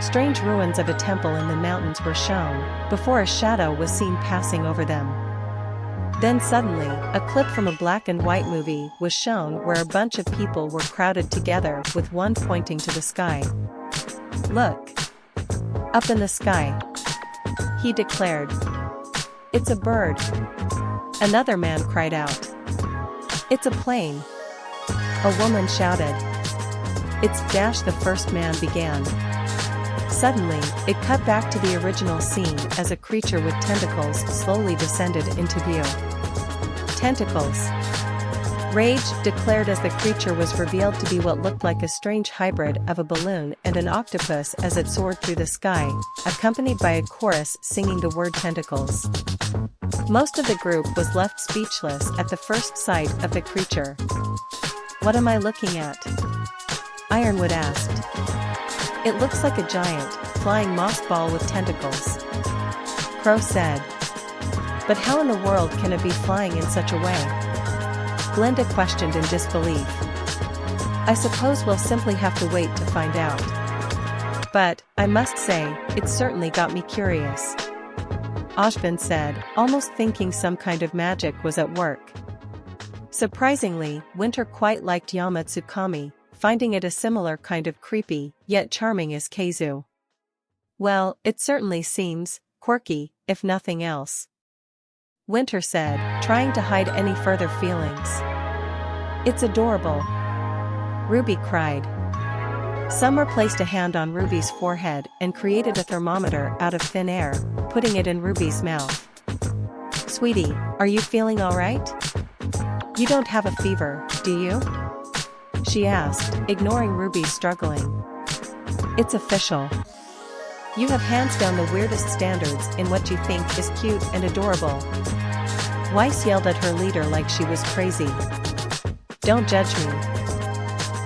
strange ruins of a temple in the mountains were shown, before a shadow was seen passing over them. Then suddenly, a clip from a black and white movie was shown where a bunch of people were crowded together with one pointing to the sky. "Look! Up in the sky," he declared. "It's a bird." Another man cried out. "It's a plane." A woman shouted. "It's dash," the first man began. Suddenly, it cut back to the original scene as a creature with tentacles slowly descended into view. Tentacles. Rage declared as the creature was revealed to be what looked like a strange hybrid of a balloon and an octopus as it soared through the sky, accompanied by a chorus singing the word tentacles. Most of the group was left speechless at the first sight of the creature. "What am I looking at?" Ironwood asked. "It looks like a giant, flying moss ball with tentacles," Crow said. "But how in the world can it be flying in such a way?" Glinda questioned in disbelief. "I suppose we'll simply have to wait to find out. But, I must say, it certainly got me curious," Ashvin said, almost thinking some kind of magic was at work. Surprisingly, Winter quite liked Yama Tsukami, finding it a similar kind of creepy, yet charming as Keizu. "Well, it certainly seems quirky, if nothing else," Winter said, trying to hide any further feelings. "It's adorable," Ruby cried. Summer placed a hand on Ruby's forehead and created a thermometer out of thin air, putting it in Ruby's mouth. "Sweetie, are you feeling all right? You don't have a fever, do you?" she asked, ignoring Ruby's struggling. "It's official. You have hands down the weirdest standards in what you think is cute and adorable." Weiss yelled at her leader like she was crazy. "Don't judge me.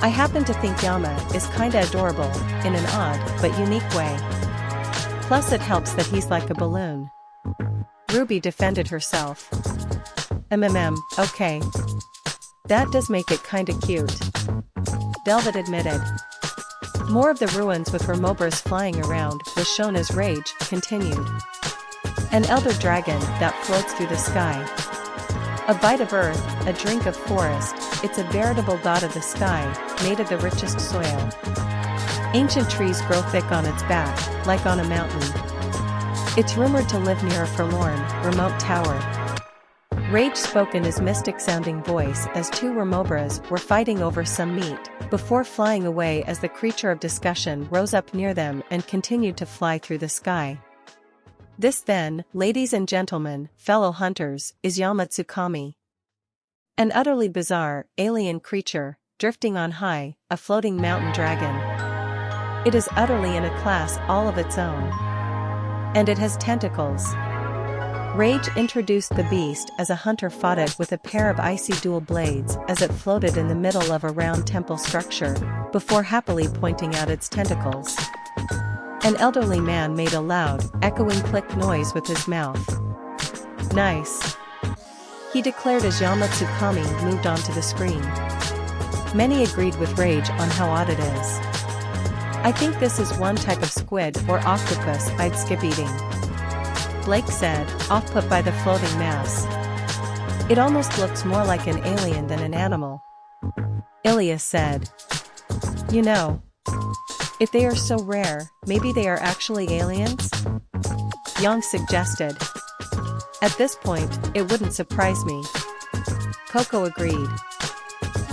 I happen to think Yama is kinda adorable, in an odd but unique way. Plus it helps that he's like a balloon." Ruby defended herself. Okay. That does make it kinda cute," Velvet admitted. More of the ruins with Remobras flying around was shown as Rage continued. "An elder dragon that floats through the sky. A bite of earth, a drink of forest, it's a veritable god of the sky, made of the richest soil. Ancient trees grow thick on its back, like on a mountain. It's rumored to live near a forlorn, remote tower." Rage spoke in his mystic-sounding voice as two Remobras were fighting over some meat, before flying away as the creature of discussion rose up near them and continued to fly through the sky. This then, ladies and gentlemen, fellow hunters, is Yama Tsukami. An utterly bizarre, alien creature, drifting on high, a floating mountain dragon. It is utterly in a class all of its own. And it has tentacles. Rage introduced the beast as a hunter fought it with a pair of icy dual blades as it floated in the middle of a round temple structure, before happily pointing out its tentacles. An elderly man made a loud, echoing click noise with his mouth. "Nice," he declared as Yama Tsukami moved onto the screen. Many agreed with Rage on how odd it is. "I think this is one type of squid or octopus I'd skip eating," Blake said, off-put by the floating mass. "It almost looks more like an alien than an animal." Ilias said. "You know, if they are so rare, maybe they are actually aliens?" Yang suggested. "At this point, it wouldn't surprise me." Coco agreed.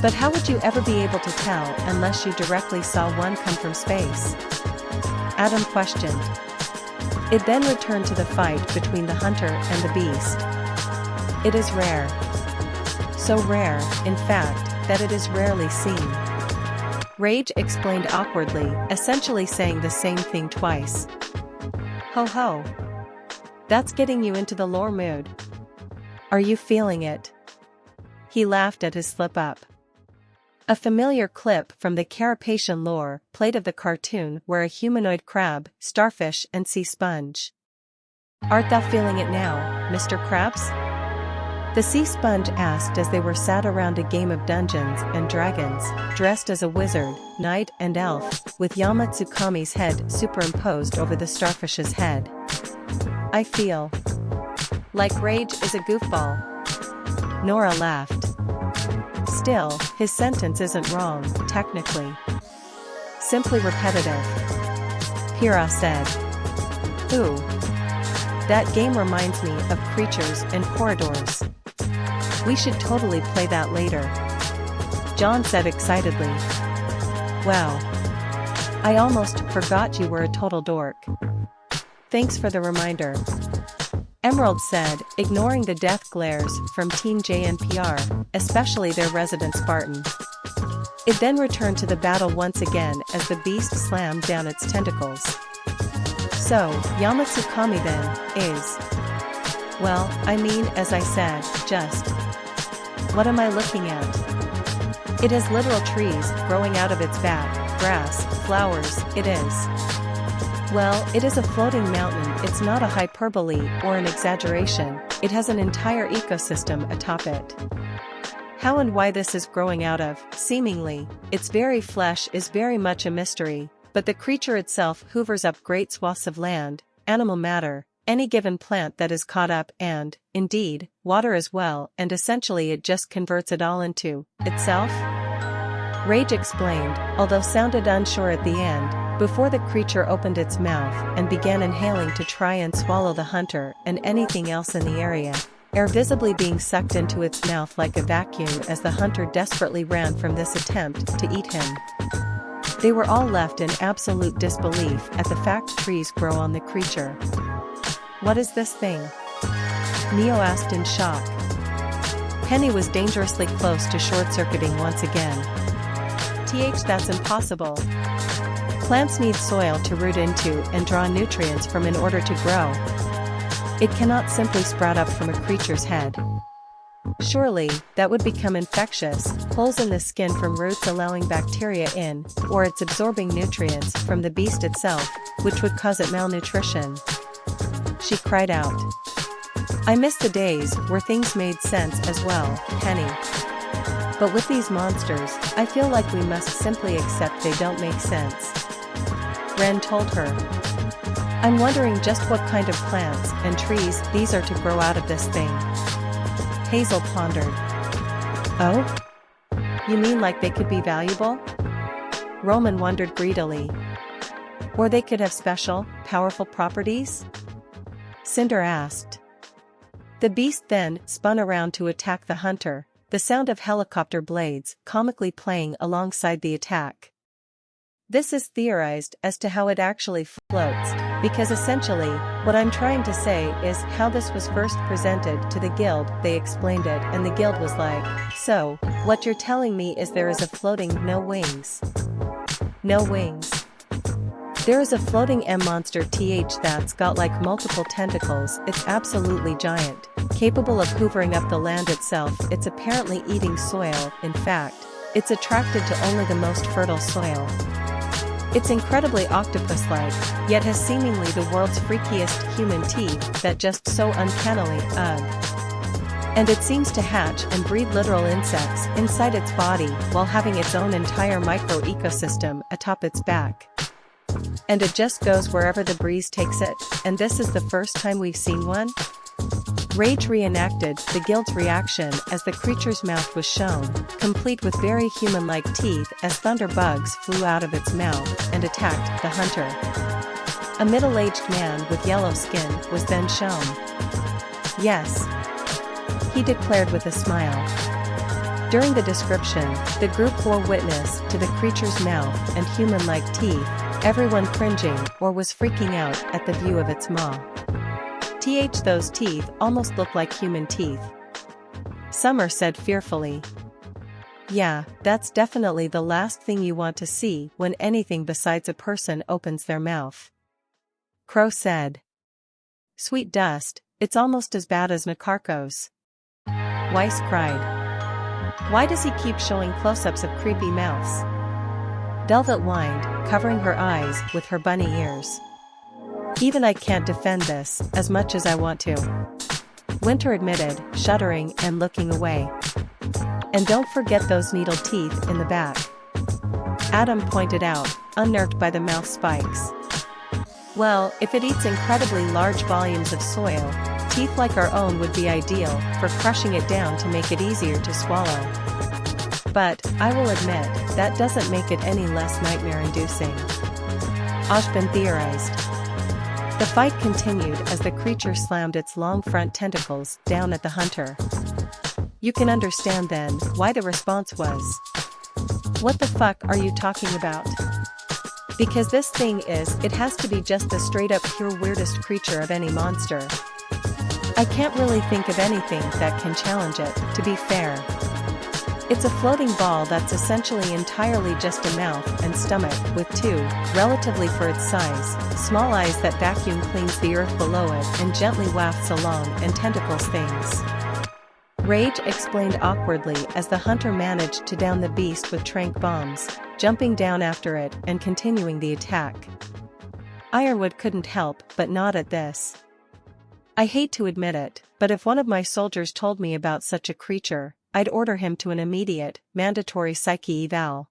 "But how would you ever be able to tell unless you directly saw one come from space?" Adam questioned. It then returned to the fight between the hunter and the beast. "It is rare. So rare, in fact, that it is rarely seen." Rage explained awkwardly, essentially saying the same thing twice. "Ho ho. That's getting you into the lore mood. Are you feeling it?" He laughed at his slip-up. A familiar clip from the Carapacian lore played of the cartoon where a humanoid crab, starfish and sea sponge. "Art thou feeling it now, Mr. Krabs?" The sea sponge asked as they were sat around a game of Dungeons and Dragons, dressed as a wizard, knight and elf, with Yama Tsukami's head superimposed over the starfish's head. I feel like Rage is a goofball. Nora laughed. Still, his sentence isn't wrong, technically. Simply repetitive. Pyrrha said. Ooh. That game reminds me of creatures and corridors. We should totally play that later. John said excitedly. Wow. I almost forgot you were a total dork. Thanks for the reminder. Emerald said, ignoring the death glares from Team JNPR, especially their resident Spartan. It then returned to the battle once again as the beast slammed down its tentacles. So, Yama Tsukami then, is... Well, I mean, as I said, just... What am I looking at? It has literal trees growing out of its back, grass, flowers, it is. Well, it is a floating mountain. It's not a hyperbole or an exaggeration, it has an entire ecosystem atop it. How and why this is growing out of, seemingly, its very flesh is very much a mystery, but the creature itself hoovers up great swaths of land, animal matter, any given plant that is caught up and, indeed, water as well, and essentially it just converts it all into itself? Rage explained, although sounded unsure at the end, before the creature opened its mouth and began inhaling to try and swallow the hunter and anything else in the area, air visibly being sucked into its mouth like a vacuum as the hunter desperately ran from this attempt to eat him. They were all left in absolute disbelief at the fact trees grow on the creature. What is this thing? Neo asked in shock. Penny was dangerously close to short-circuiting once again. That's impossible. Plants need soil to root into and draw nutrients from in order to grow. It cannot simply sprout up from a creature's head. Surely, that would become infectious, holes in the skin from roots allowing bacteria in, or it's absorbing nutrients from the beast itself, which would cause it malnutrition. She cried out. I miss the days where things made sense as well, Penny. But with these monsters, I feel like we must simply accept they don't make sense. Ren told her. I'm wondering just what kind of plants and trees these are to grow out of this thing. Hazel pondered. Oh? You mean like they could be valuable? Roman wondered greedily. Or they could have special, powerful properties? Cinder asked. The beast then spun around to attack the hunter, the sound of helicopter blades comically playing alongside the attack. This is theorized as to how it actually floats, because essentially, what I'm trying to say is how this was first presented to the guild. They explained it and the guild was like, so, what you're telling me is there is a floating no wings. No wings. There is a floating M-monster that's got like multiple tentacles, it's absolutely giant, capable of hoovering up the land itself, it's apparently eating soil, in fact, it's attracted to only the most fertile soil. It's incredibly octopus-like, yet has seemingly the world's freakiest human teeth that just so uncannily, And it seems to hatch and breed literal insects inside its body while having its own entire micro-ecosystem atop its back. And it just goes wherever the breeze takes it, and this is the first time we've seen one? Rage reenacted the guild's reaction as the creature's mouth was shown, complete with very human-like teeth as thunder bugs flew out of its mouth and attacked the hunter. A middle-aged man with yellow skin was then shown. Yes, he declared with a smile. During the description, the group bore witness to the creature's mouth and human-like teeth, everyone cringing or was freaking out at the view of its maw. Those teeth almost look like human teeth. Summer said fearfully. Yeah, that's definitely the last thing you want to see when anything besides a person opens their mouth. Crow said. Sweet dust, it's almost as bad as Nakarko's. Weiss cried. Why does he keep showing close-ups of creepy mouths? Velvet whined, covering her eyes with her bunny ears. Even I can't defend this, as much as I want to. Winter admitted, shuddering and looking away. And don't forget those needle teeth in the back. Adam pointed out, unnerved by the mouth spikes. Well, if it eats incredibly large volumes of soil, teeth like our own would be ideal for crushing it down to make it easier to swallow. But, I will admit, that doesn't make it any less nightmare-inducing. Ashbin theorized. The fight continued as the creature slammed its long front tentacles down at the hunter. You can understand then why the response was, "What the fuck are you talking about?" Because this thing it has to be just the straight-up pure weirdest creature of any monster. I can't really think of anything that can challenge it, to be fair. It's a floating ball that's essentially entirely just a mouth and stomach with two, relatively for its size, small eyes that vacuum cleans the earth below it and gently wafts along and tentacles things. Rage explained awkwardly as the hunter managed to down the beast with tranq bombs, jumping down after it and continuing the attack. Ironwood couldn't help but nod at this. I hate to admit it, but if one of my soldiers told me about such a creature, I'd order him to an immediate, mandatory psyche eval.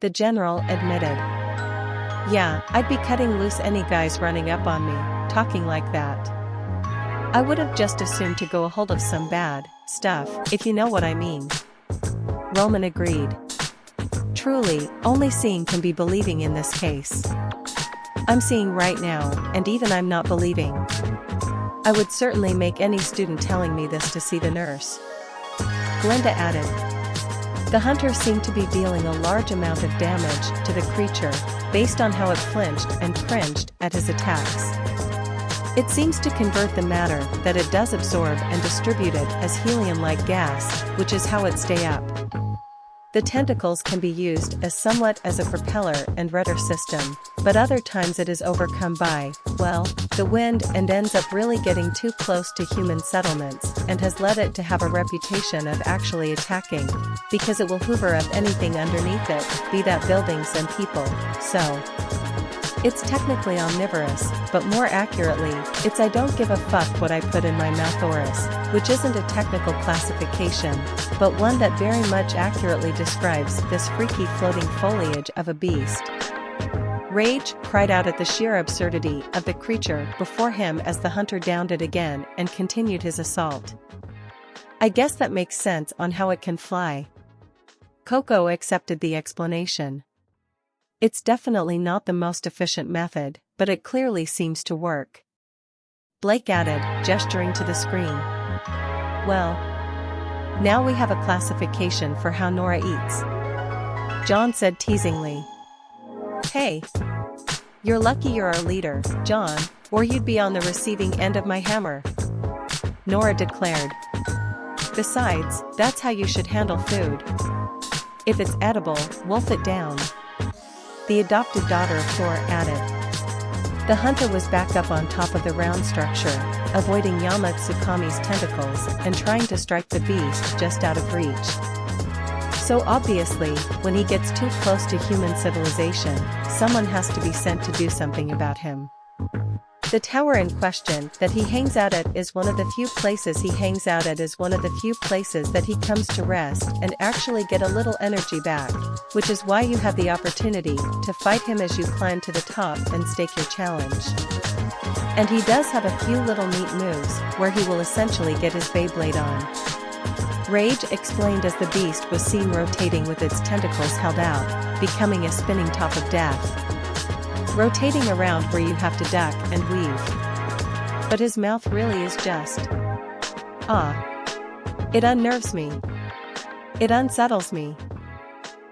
The general admitted. Yeah, I'd be cutting loose any guys running up on me, talking like that. I would have just assumed to go a hold of some bad stuff, if you know what I mean. Roman agreed. Truly, only seeing can be believing in this case. I'm seeing right now, and even I'm not believing. I would certainly make any student telling me this to see the nurse. Glenda added. The hunter seemed to be dealing a large amount of damage to the creature, based on how it flinched and cringed at his attacks. It seems to convert the matter that it does absorb and distribute it as helium-like gas, which is how it stay up. The tentacles can be used as somewhat as a propeller and rudder system, but other times it is overcome by, well, the wind and ends up really getting too close to human settlements and has led it to have a reputation of actually attacking, because it will hoover up anything underneath it, be that buildings and people, so. It's technically omnivorous, but more accurately, it's I don't give a fuck what I put in my mouthorus, which isn't a technical classification, but one that very much accurately describes this freaky floating foliage of a beast. Rage cried out at the sheer absurdity of the creature before him as the hunter downed it again and continued his assault. I guess that makes sense on how it can fly. Coco accepted the explanation. It's definitely not the most efficient method, but it clearly seems to work. Blake added, gesturing to the screen. Well, now we have a classification for how Nora eats. John said teasingly. Hey. You're lucky you're our leader, John, or you'd be on the receiving end of my hammer. Nora declared. Besides, that's how you should handle food. If it's edible, wolf it down. The adopted daughter of Thor added. The hunter was back up on top of the round structure, avoiding Yama Tsukami's tentacles and trying to strike the beast just out of reach. So obviously, when he gets too close to human civilization, someone has to be sent to do something about him. The tower in question that he hangs out at is one of the few places that he comes to rest and actually get a little energy back, which is why you have the opportunity to fight him as you climb to the top and stake your challenge. And he does have a few little neat moves where he will essentially get his Beyblade on. Rage explained as the beast was seen rotating with its tentacles held out, becoming a spinning top of death. Rotating around where you have to duck and weave. But his mouth really is just. It unnerves me. It unsettles me.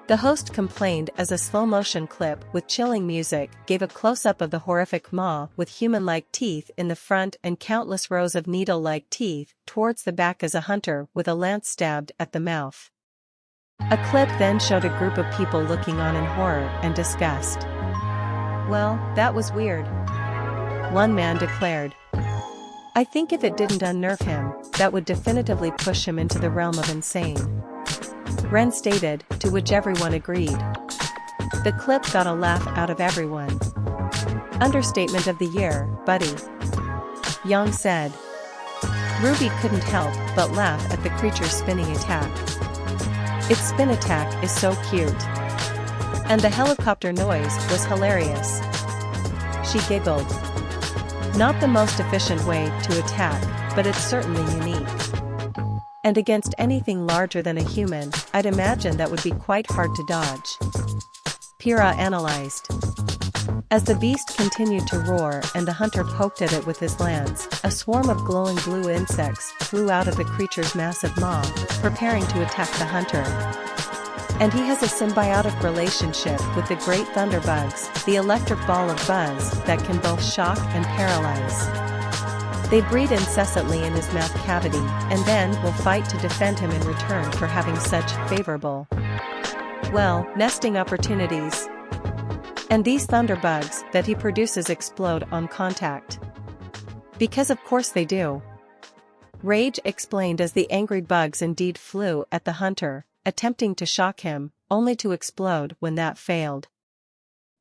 The host complained as a slow-motion clip with chilling music gave a close-up of the horrific maw with human-like teeth in the front and countless rows of needle-like teeth towards the back as a hunter with a lance stabbed at the mouth. A clip then showed a group of people looking on in horror and disgust. Well, that was weird. One man declared. I think if it didn't unnerve him, that would definitively push him into the realm of insane. Ren stated, to which everyone agreed. The clip got a laugh out of everyone. Understatement of the year, buddy. Yang said. RWBY couldn't help but laugh at the creature's spinning attack. Its spin attack is so cute. And the helicopter noise was hilarious. She giggled. Not the most efficient way to attack, but it's certainly unique. And against anything larger than a human, I'd imagine that would be quite hard to dodge. Pyrrha analyzed. As the beast continued to roar and the hunter poked at it with his lance, a swarm of glowing blue insects flew out of the creature's massive maw, preparing to attack the hunter. And he has a symbiotic relationship with the great thunderbugs, the electric ball of buzz that can both shock and paralyze. They breed incessantly in his mouth cavity, and then will fight to defend him in return for having such favorable, nesting opportunities. And these thunderbugs that he produces explode on contact. Because of course they do. Rage explained as the angry bugs indeed flew at the hunter, attempting to shock him, only to explode when that failed.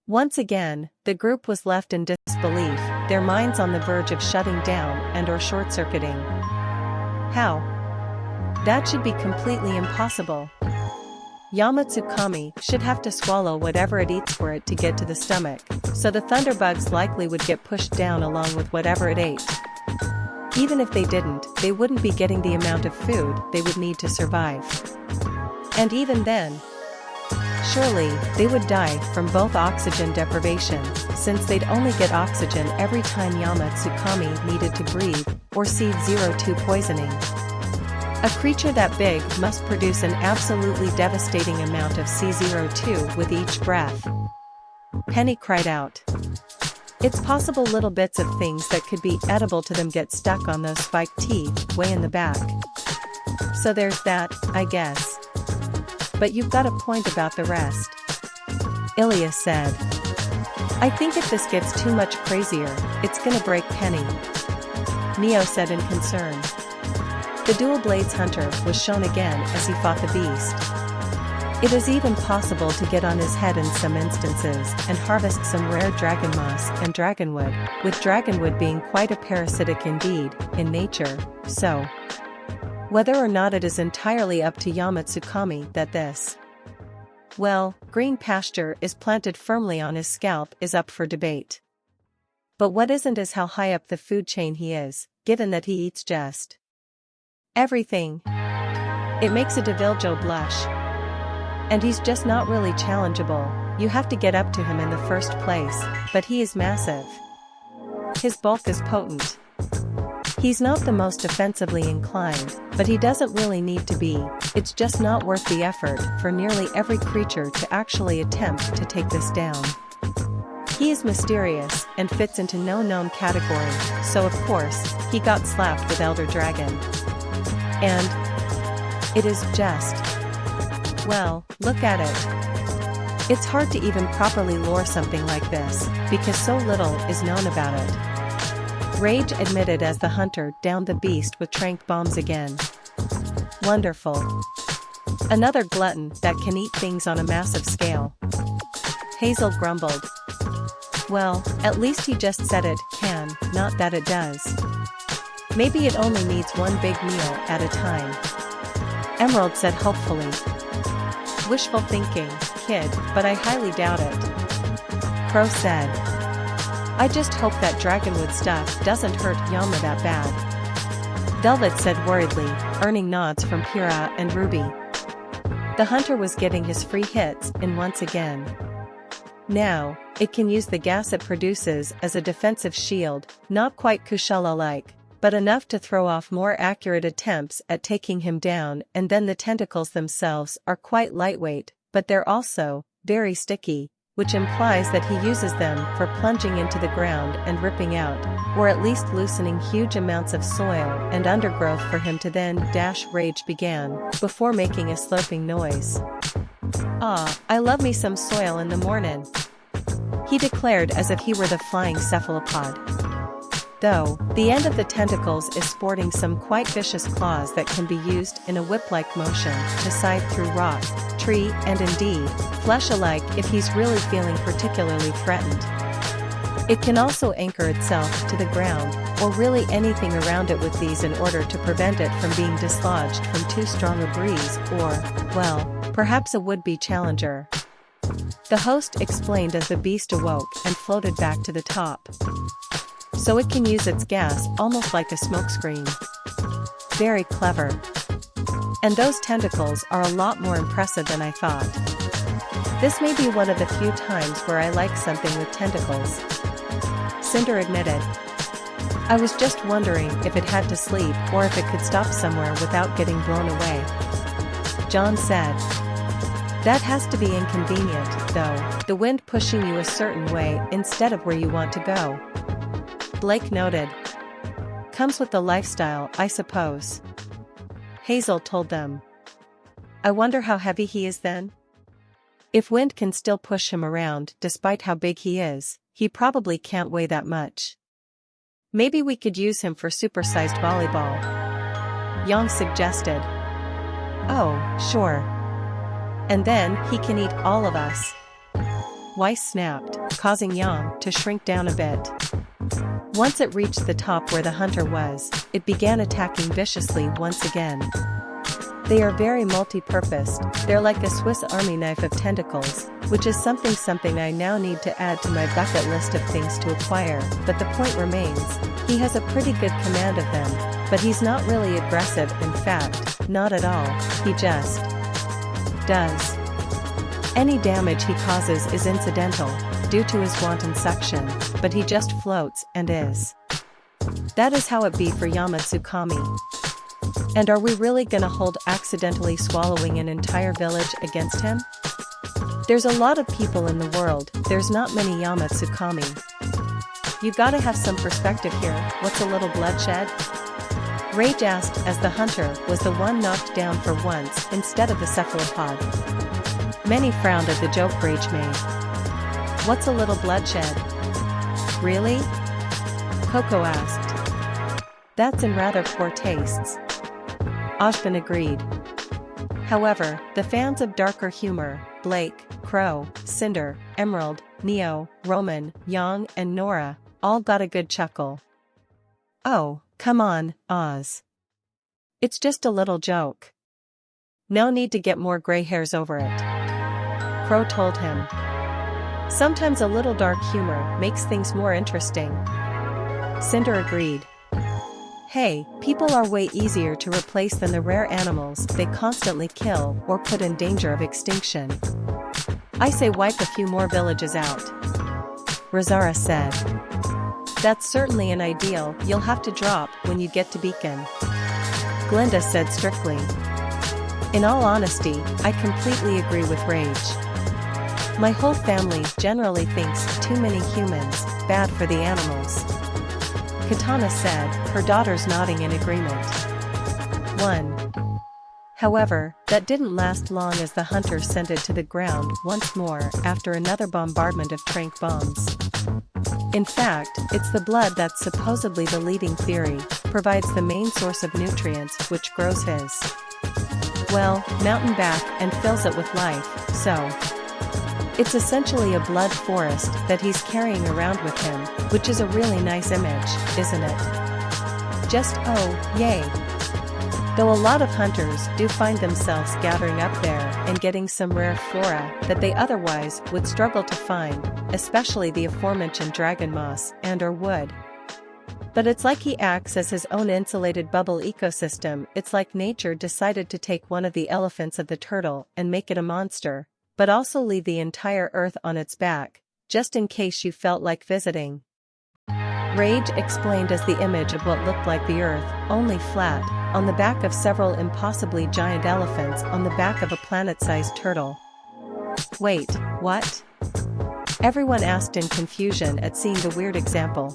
Once again, the group was left in disbelief, their minds on the verge of shutting down and/or short-circuiting. How? That should be completely impossible. Yama Tsukami should have to swallow whatever it eats for it to get to the stomach, so the thunderbugs likely would get pushed down along with whatever it ate. Even if they didn't, they wouldn't be getting the amount of food they would need to survive. And even then, surely, they would die from both oxygen deprivation, since they'd only get oxygen every time Yama Tsukami needed to breathe, or C02 poisoning. A creature that big must produce an absolutely devastating amount of C02 with each breath. Penny cried out. It's possible little bits of things that could be edible to them get stuck on those spiked teeth way in the back. So there's that, I guess. But you've got a point about the rest. Ilya said. I think if this gets too much crazier, it's gonna break Penny. Neo said in concern. The dual blades hunter was shown again as he fought the beast. It is even possible to get on his head in some instances and harvest some rare dragon moss and dragonwood, with dragonwood being quite a parasitic indeed, in nature, so. Whether or not it is entirely up to Yama Tsukami that this, green pasture is planted firmly on his scalp is up for debate. But what isn't is how high up the food chain he is, given that he eats just everything. It makes a Deviljo blush. And he's just not really challengeable, you have to get up to him in the first place, but he is massive. His bulk is potent. He's not the most offensively inclined, but he doesn't really need to be, it's just not worth the effort for nearly every creature to actually attempt to take this down. He is mysterious, and fits into no known category, so of course, he got slapped with Elder Dragon. And it is just, look at it. It's hard to even properly lore something like this, because so little is known about it. Rage admitted as the hunter downed the beast with tranq bombs again. Wonderful. Another glutton that can eat things on a massive scale. Hazel grumbled. Well, at least he just said it can, not that it does. Maybe it only needs one big meal at a time. Emerald said hopefully. Wishful thinking, kid, but I highly doubt it. Crow said. I just hope that dragonwood stuff doesn't hurt Yama that bad. Velvet said worriedly, earning nods from Pyrrha and RWBY. The hunter was getting his free hits in once again. Now, it can use the gas it produces as a defensive shield, not quite Kushala-like, but enough to throw off more accurate attempts at taking him down, and then the tentacles themselves are quite lightweight, but they're also very sticky, which implies that he uses them for plunging into the ground and ripping out, or at least loosening huge amounts of soil and undergrowth for him to then dash. Rage began, before making a slurping noise. Ah, I love me some soil in the mornin', he declared as if he were the flying cephalopod. Though, the end of the tentacles is sporting some quite vicious claws that can be used in a whip-like motion to scythe through rock, tree, and indeed, flesh alike if he's really feeling particularly threatened. It can also anchor itself to the ground, or really anything around it with these in order to prevent it from being dislodged from too strong a breeze or, well, perhaps a would-be challenger. The host explained as the beast awoke and floated back to the top. So it can use its gas almost like a smokescreen. Very clever. And those tentacles are a lot more impressive than I thought. This may be one of the few times where I like something with tentacles. Cinder admitted. I was just wondering if it had to sleep or if it could stop somewhere without getting blown away. John said. That has to be inconvenient, though, the wind pushing you a certain way instead of where you want to go. Blake noted. Comes with the lifestyle, I suppose. Hazel told them. I wonder how heavy he is then? If wind can still push him around despite how big he is, he probably can't weigh that much. Maybe we could use him for supersized volleyball. Yang suggested. Oh, sure. And then he can eat all of us. Weiss snapped, causing Yang to shrink down a bit. Once it reached the top where the hunter was, it began attacking viciously once again. They are very multi-purposed, they're like a Swiss Army knife of tentacles, which is something I now need to add to my bucket list of things to acquire, but the point remains, he has a pretty good command of them, but he's not really aggressive, in fact, not at all, he just does. Any damage he causes is incidental, due to his wanton suction, but he just floats and is. That is how it be for Yama Tsukami. And are we really gonna hold accidentally swallowing an entire village against him? There's a lot of people in the world, there's not many Yama Tsukami. You gotta have some perspective here, what's a little bloodshed? Rage asked as the hunter was the one knocked down for once instead of the cephalopod. Many frowned at the joke Rage made. What's a little bloodshed? Really? Coco asked. That's in rather poor tastes. Ashvin agreed. However, the fans of darker humor, Blake, Crow, Cinder, Emerald, Neo, Roman, Yang and Nora, all got a good chuckle. Oh, come on, Oz. It's just a little joke. No need to get more gray hairs over it. Crow told him. Sometimes a little dark humor makes things more interesting. Cinder agreed. Hey, people are way easier to replace than the rare animals they constantly kill or put in danger of extinction. I say wipe a few more villages out. Rosara said. That's certainly an ideal you'll have to drop when you get to Beacon. Glinda said strictly. In all honesty, I completely agree with Rage. My whole family generally thinks too many humans, bad for the animals. Katana said, her daughters nodding in agreement. 1. However, that didn't last long as the hunter sent it to the ground once more after another bombardment of tranq bombs. In fact, it's the blood that's supposedly the leading theory, provides the main source of nutrients which grows his, well, mountain back and fills it with life, so. It's essentially a blood forest that he's carrying around with him, which is a really nice image, isn't it? Just oh, yay. Though a lot of hunters do find themselves gathering up there and getting some rare flora that they otherwise would struggle to find, especially the aforementioned dragon moss and or wood. But it's like he acts as his own insulated bubble ecosystem. It's like nature decided to take one of the elephants of the turtle and make it a monster, but also leave the entire earth on its back, just in case you felt like visiting. Rage explained as the image of what looked like the earth, only flat, on the back of several impossibly giant elephants on the back of a planet-sized turtle. Wait, what? Everyone asked in confusion at seeing the weird example.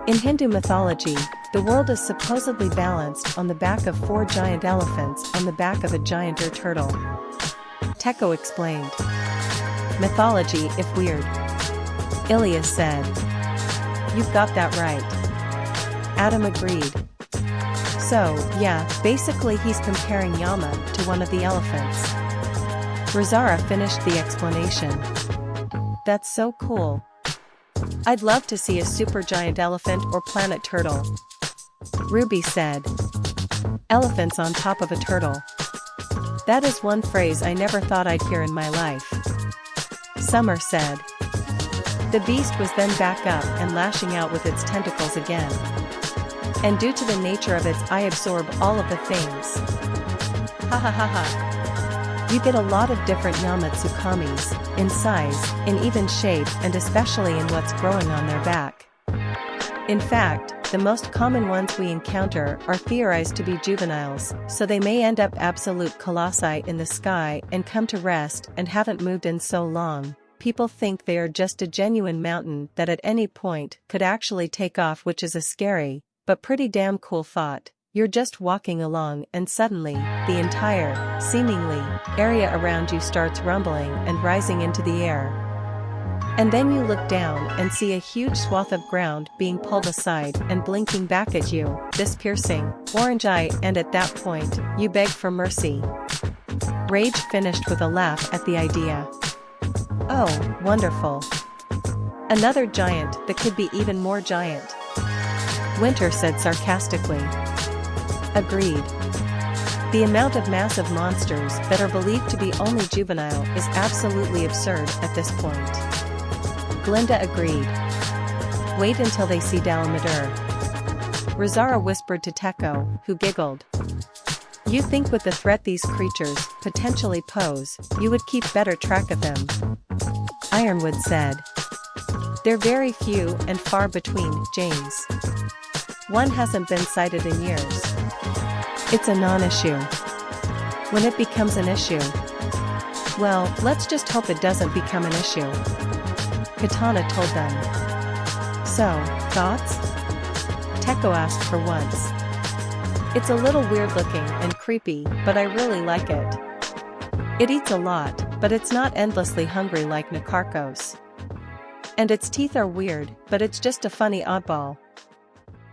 In Hindu mythology, the world is supposedly balanced on the back of 4 giant elephants on the back of a gianter turtle. Teko explained. Mythology if weird. Ilias said. You've got that right. Adam agreed. So, yeah, basically he's comparing Yama to one of the elephants. Rosara finished the explanation. That's so cool. I'd love to see a supergiant elephant or planet turtle. RWBY said. Elephants on top of a turtle. That is one phrase I never thought I'd hear in my life. Summer said. The beast was then back up and lashing out with its tentacles again. And due to the nature of its eye absorb all of the things. Ha ha ha ha. You get a lot of different Yama Tsukamis, in size, in even shape and especially in what's growing on their back. In fact, the most common ones we encounter are theorized to be juveniles, so they may end up absolute colossi in the sky and come to rest and haven't moved in so long. People think they are just a genuine mountain that at any point could actually take off, which is a scary, but pretty damn cool thought. You're just walking along and suddenly, the entire, seemingly, area around you starts rumbling and rising into the air. And then you look down and see a huge swath of ground being pulled aside and blinking back at you, this piercing, orange eye, and at that point, you beg for mercy. Rage finished with a laugh at the idea. Oh, wonderful. Another giant that could be even more giant. Winter said sarcastically. Agreed. The amount of massive monsters that are believed to be only juvenile is absolutely absurd at this point. Glinda agreed. Wait until they see Dalamadur. Rosara whispered to Teko, who giggled. You think with the threat these creatures potentially pose, you would keep better track of them. Ironwood said. They're very few and far between, James. One hasn't been sighted in years. It's a non-issue. When it becomes an issue, well, let's just hope it doesn't become an issue. Katana told them. So, thoughts? Teko asked for once. It's a little weird looking and creepy, but I really like it. It eats a lot, but it's not endlessly hungry like Nakarkos. And its teeth are weird, but it's just a funny oddball.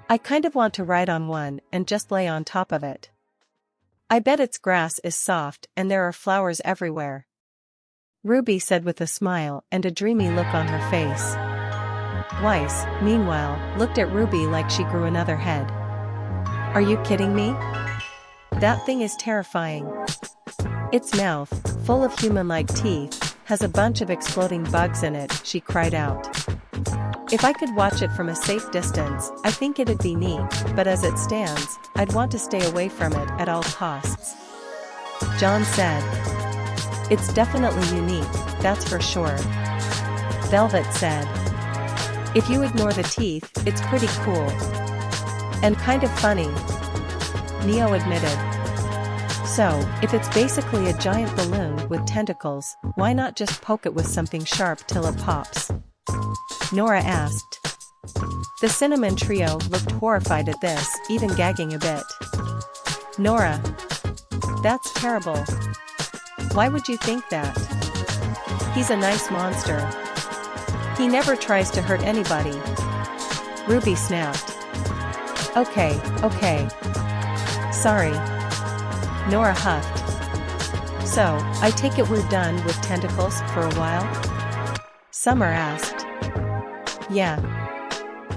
I kind of want to ride on one and just lay on top of it. I bet its grass is soft and there are flowers everywhere. RWBY said with a smile and a dreamy look on her face. Weiss, meanwhile, looked at RWBY like she grew another head. Are you kidding me? That thing is terrifying. Its mouth, full of human-like teeth, has a bunch of exploding bugs in it, she cried out. If I could watch it from a safe distance, I think it'd be neat, but as it stands, I'd want to stay away from it at all costs. John said. It's definitely unique, that's for sure. Velvet said. If you ignore the teeth, it's pretty cool. And kind of funny. Neo admitted. So, if it's basically a giant balloon with tentacles, why not just poke it with something sharp till it pops? Nora asked. The cinnamon trio looked horrified at this, even gagging a bit. Nora. That's terrible. Why would you think that? He's a nice monster. He never tries to hurt anybody. RWBY snapped. Okay. Sorry. Nora huffed. So, I take it we're done with tentacles for a while? Summer asked. Yeah.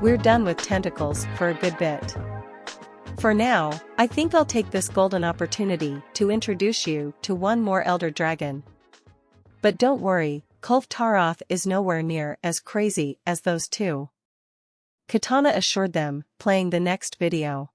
We're done with tentacles for a good bit. For now, I think I'll take this golden opportunity to introduce you to one more elder dragon. But don't worry, Kulf Taroth is nowhere near as crazy as those two. Katana assured them, playing the next video.